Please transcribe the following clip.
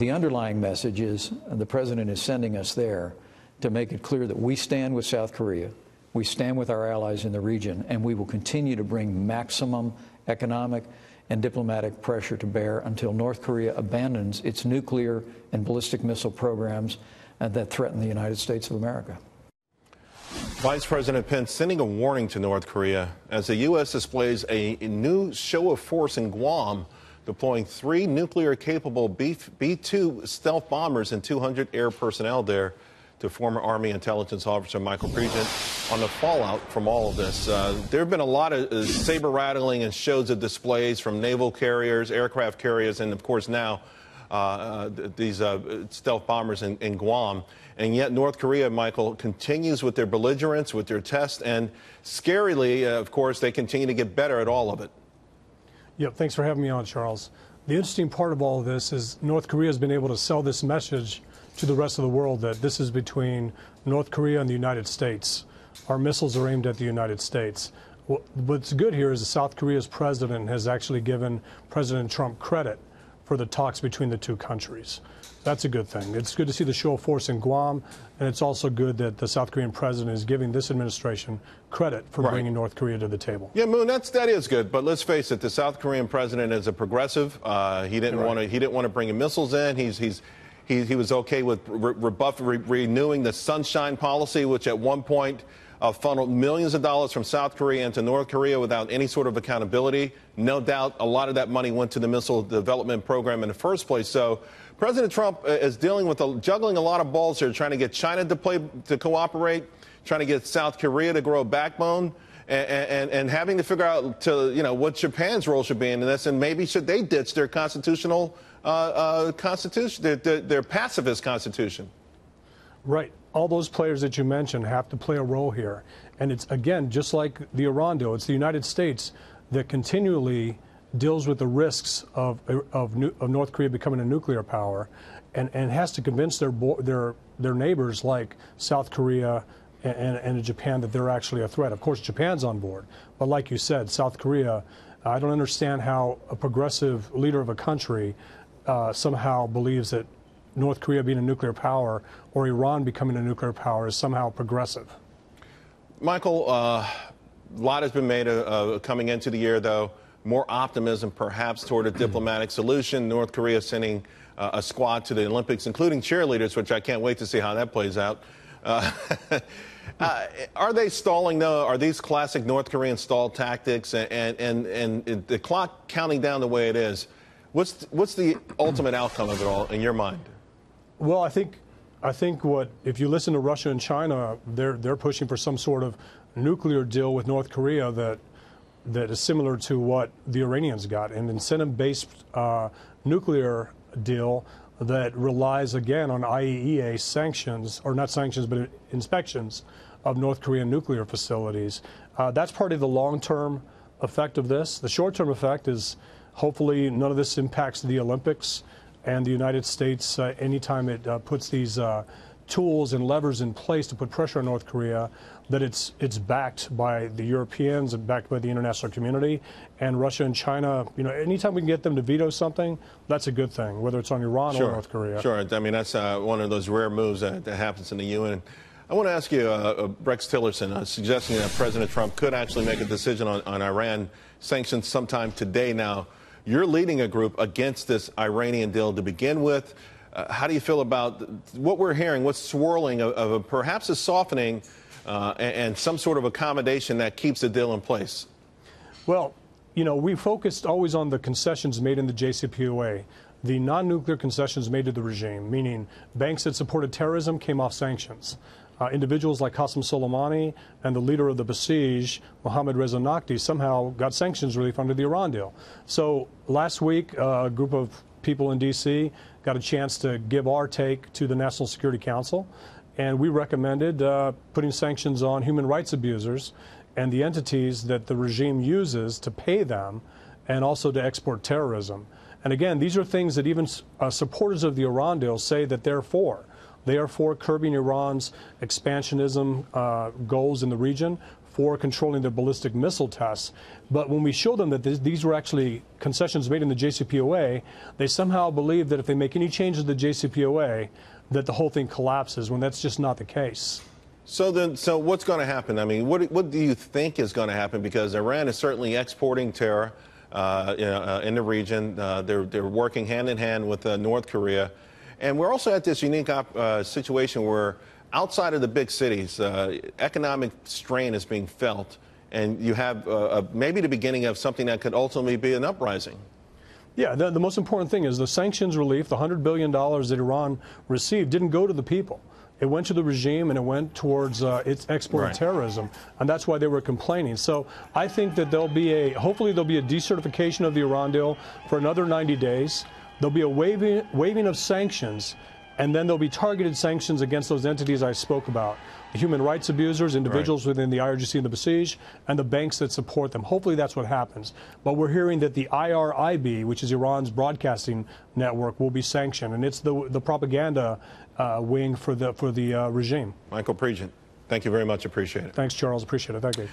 The underlying message is the president is sending us there to make it clear that we stand with South Korea, we stand with our allies in the region, and we will continue to bring maximum economic and diplomatic pressure to bear until North Korea abandons its nuclear and ballistic missile programs that threaten the United States of America. Vice President Pence sending a warning to North Korea as the U.S. displays a new show of force in Guam, deploying 3 nuclear-capable B-2 stealth bombers and 200 air personnel there, to former Army intelligence officer Michael Pregent on the fallout from all of this. There have been a lot of saber-rattling and shows of displays from naval carriers, aircraft carriers, and, of course, now these stealth bombers in Guam. And yet North Korea, Michael, continues with their belligerence, with their tests, and scarily, of course, they continue to get better at all of it. Yep, thanks for having me on, Charles. The interesting part of all of this is North Korea has been able to sell this message to the rest of the world that this is between North Korea and the United States. Our missiles are aimed at the United States. What's good here is that South Korea's president has actually given President Trump credit for the talks between the two countries. That's a good thing. It's good to see the show of force in Guam, and it's also good that the South Korean president is giving this administration credit for bringing North Korea to the table. Yeah, Moon, that is good. But let's face it, the South Korean president is a progressive. He didn't want to bring in missiles in. He was okay with renewing the Sunshine Policy, which at one point funneled millions of dollars from South Korea into North Korea without any sort of accountability. No doubt a lot of that money went to the missile development program in the first place. So President Trump is dealing with juggling a lot of balls here, trying to get China to cooperate, trying to get South Korea to grow a backbone, and having to figure out what Japan's role should be in this, and maybe should they ditch their constitutional constitution, their pacifist constitution. Right. All those players that you mentioned have to play a role here. And it's, again, just like the Iran deal, it's the United States that continually deals with the risks of North Korea becoming a nuclear power and has to convince their neighbors like South Korea and Japan that they're actually a threat. Of course, Japan's on board. But like you said, South Korea, I don't understand how a progressive leader of a country somehow believes that North Korea being a nuclear power or Iran becoming a nuclear power is somehow progressive. Michael, a lot has been made coming into the year, though. More optimism, perhaps, toward a diplomatic solution. North Korea sending a squad to the Olympics, including cheerleaders, which I can't wait to see how that plays out. Are they stalling, though? Are these classic North Korean stall tactics and the clock counting down the way it is? What's the ultimate outcome of it all in your mind? Well, I think if you listen to Russia and China, they're pushing for some sort of nuclear deal with North Korea that is similar to what the Iranians got, an incentive-based nuclear deal that relies, again, on IAEA sanctions, or not sanctions, but inspections of North Korean nuclear facilities. That's part of the long-term effect of this. The short-term effect is hopefully none of this impacts the Olympics and the United States anytime it puts these tools and levers in place to put pressure on North Korea, that it's backed by the Europeans and backed by the international community. And Russia and China, anytime we can get them to veto something, that's a good thing, whether it's on Iran or North Korea. Sure. I mean, that's one of those rare moves that happens in the UN. I want to ask you, Rex Tillerson, suggesting that President Trump could actually make a decision on Iran sanctions sometime today. Now, you're leading a group against this Iranian deal to begin with. How do you feel about what we're hearing, what's swirling of perhaps a softening and some sort of accommodation that keeps the deal in place? Well, we focused always on the concessions made in the JCPOA, the non-nuclear concessions made to the regime, meaning banks that supported terrorism came off sanctions. Individuals like Qasem Soleimani and the leader of the Basij, Mohammad Reza Naqvi, somehow got sanctions relief under the Iran deal. So last week, a group of people in D.C. got a chance to give our take to the National Security Council, and we recommended putting sanctions on human rights abusers and the entities that the regime uses to pay them and also to export terrorism. And again, these are things that even supporters of the Iran deal say that they're for. They are for curbing Iran's expansionism goals in the region, for controlling their ballistic missile tests. But when we show them that these were actually concessions made in the JCPOA, they somehow believe that if they make any changes to the JCPOA, that the whole thing collapses, when that's just not the case. So what's going to happen? I mean, what do you think is going to happen? Because Iran is certainly exporting terror in the region. They're working hand in hand with North Korea. And we're also at this unique situation where outside of the big cities, economic strain is being felt. And you have maybe the beginning of something that could ultimately be an uprising. Yeah, the most important thing is the sanctions relief, the $100 billion that Iran received, didn't go to the people. It went to the regime, and it went towards its export of terrorism, and that's why they were complaining. So I think that hopefully there'll be a decertification of the Iran deal for another 90 days. There'll be a waiving of sanctions, and then there'll be targeted sanctions against those entities I spoke about. The human rights abusers, individuals within the IRGC and the Basij, and the banks that support them. Hopefully that's what happens. But we're hearing that the IRIB, which is Iran's broadcasting network, will be sanctioned, and it's the propaganda wing for the regime. Michael Pregent, thank you very much. Appreciate it. Thanks, Charles. Appreciate it. Thank you.